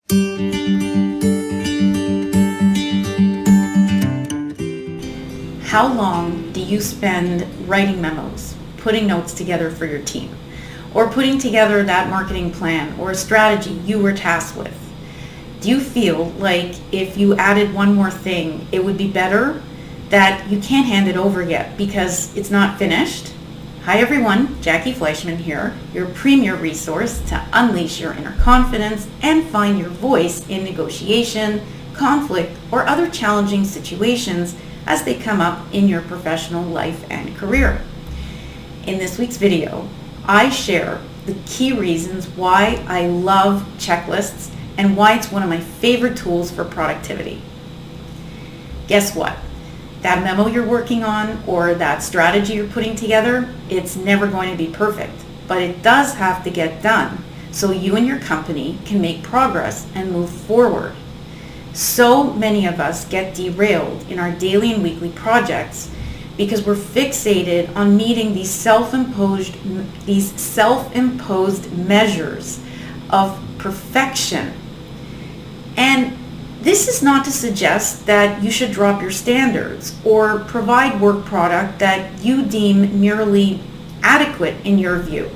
How long do you spend writing memos, putting notes together for your team, or putting together that marketing plan or a strategy you were tasked with? Do you feel like if you added one more thing, it would be better, that you can't hand it over yet because it's not finished? Hi everyone, Jackie Fleischman here, your premier resource to unleash your inner confidence and find your voice in negotiation, conflict, or other challenging situations as they come up in your professional life and career. In this week's video, I share the key reasons why I love checklists and why it's one of my favorite tools for productivity. Guess what? That memo you're working on or that strategy you're putting together, it's never going to be perfect, but it does have to get done so you and your company can make progress and move forward. So many of us get derailed in our daily and weekly projects because we're fixated on meeting these self-imposed measures of perfection. And this is not to suggest that you should drop your standards or provide work product that you deem merely adequate in your view.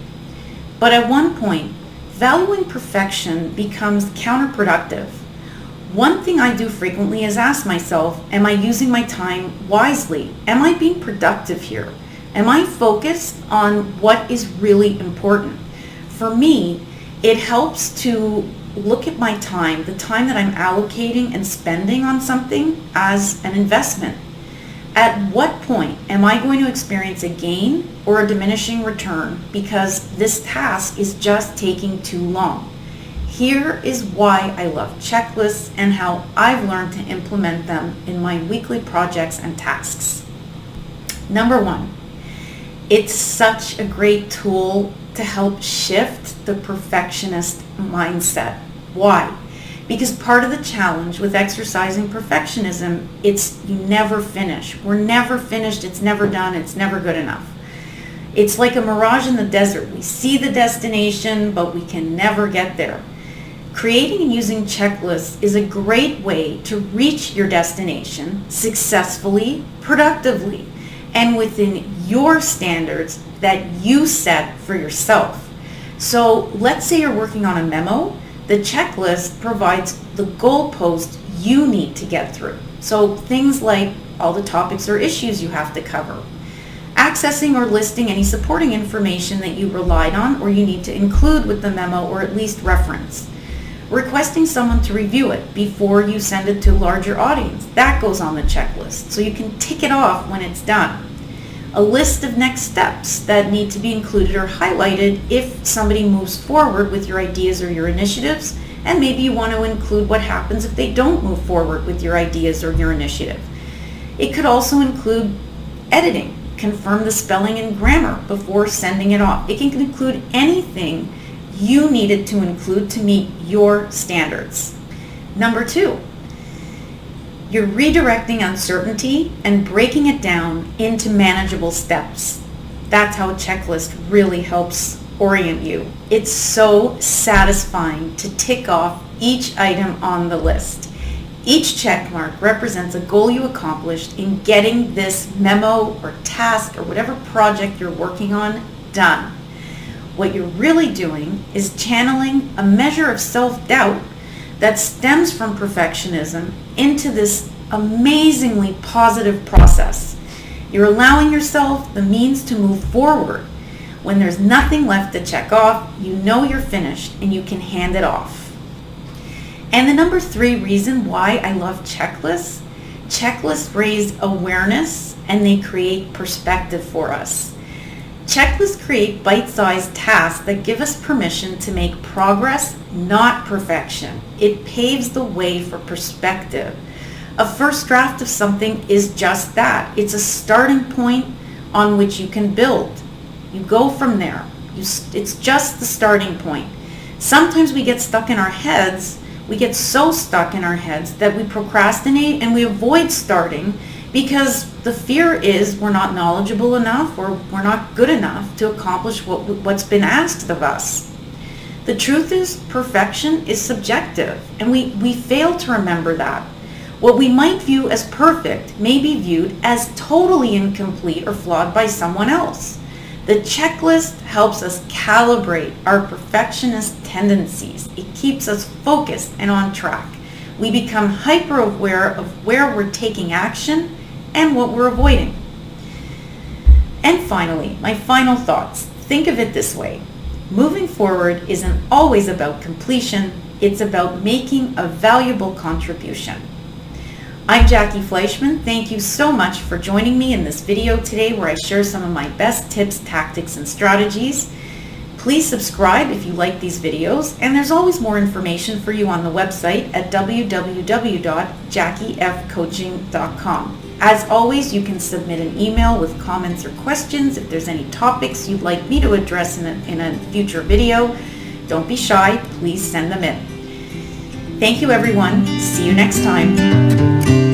But at one point, valuing perfection becomes counterproductive. One thing I do frequently is ask myself, am I using my time wisely? Am I being productive here? Am I focused on what is really important? For me, it helps to look at my time, the time that I'm allocating and spending on something, as an investment. At what point am I going to experience a gain or a diminishing return because this task is just taking too long? Here is why I love checklists and how I've learned to implement them in my weekly projects and tasks. Number one, it's such a great tool to help shift the perfectionist mindset. Why? Because part of the challenge with exercising perfectionism, it's you never finish. We're never finished, it's never done, it's never good enough. It's like a mirage in the desert. We see the destination, but we can never get there. Creating and using checklists is a great way to reach your destination successfully, productively, and within your standards that you set for yourself. So let's say you're working on a memo. The checklist provides the goalpost you need to get through. So things like all the topics or issues you have to cover, accessing or listing any supporting information that you relied on or you need to include with the memo or at least reference, requesting someone to review it before you send it to a larger audience. That goes on the checklist, so you can tick it off when it's done. A list of next steps that need to be included or highlighted if somebody moves forward with your ideas or your initiatives, and maybe you want to include what happens if they don't move forward with your ideas or your initiative. It could also include editing, confirm the spelling and grammar before sending it off. It can include anything you needed to include to meet your standards. Number two, you're redirecting uncertainty and breaking it down into manageable steps. That's how a checklist really helps orient you. It's so satisfying to tick off each item on the list. Each check mark represents a goal you accomplished in getting this memo or task or whatever project you're working on done. What you're really doing is channeling a measure of self-doubt that stems from perfectionism into this amazingly positive process. You're allowing yourself the means to move forward. When there's nothing left to check off, you know you're finished and you can hand it off. And the number three reason why I love checklists, checklists raise awareness and they create perspective for us. Checklists create bite-sized tasks that give us permission to make progress, not perfection. It paves the way for perspective. A first draft of something is just that. It's a starting point on which you can build. You go from there. It's just the starting point. Sometimes we get stuck in our heads. We get so stuck in our heads that we procrastinate and we avoid starting because the fear is we're not knowledgeable enough or we're not good enough to accomplish what's been asked of us. The truth is, perfection is subjective, and we fail to remember that. What we might view as perfect may be viewed as totally incomplete or flawed by someone else. The checklist helps us calibrate our perfectionist tendencies. It keeps us focused and on track. We become hyper aware of where we're taking action and what we're avoiding. And finally, my final thoughts. Think of it this way. Moving forward isn't always about completion. It's about making a valuable contribution. I'm Jackie Fleischman. Thank you so much for joining me in this video today where I share some of my best tips, tactics, and strategies. Please subscribe if you like these videos, and there's always more information for you on the website at www.jackiefcoaching.com. As always, you can submit an email with comments or questions if there's any topics you'd like me to address in a future video. Don't be shy, please send them in. Thank you everyone. See you next time.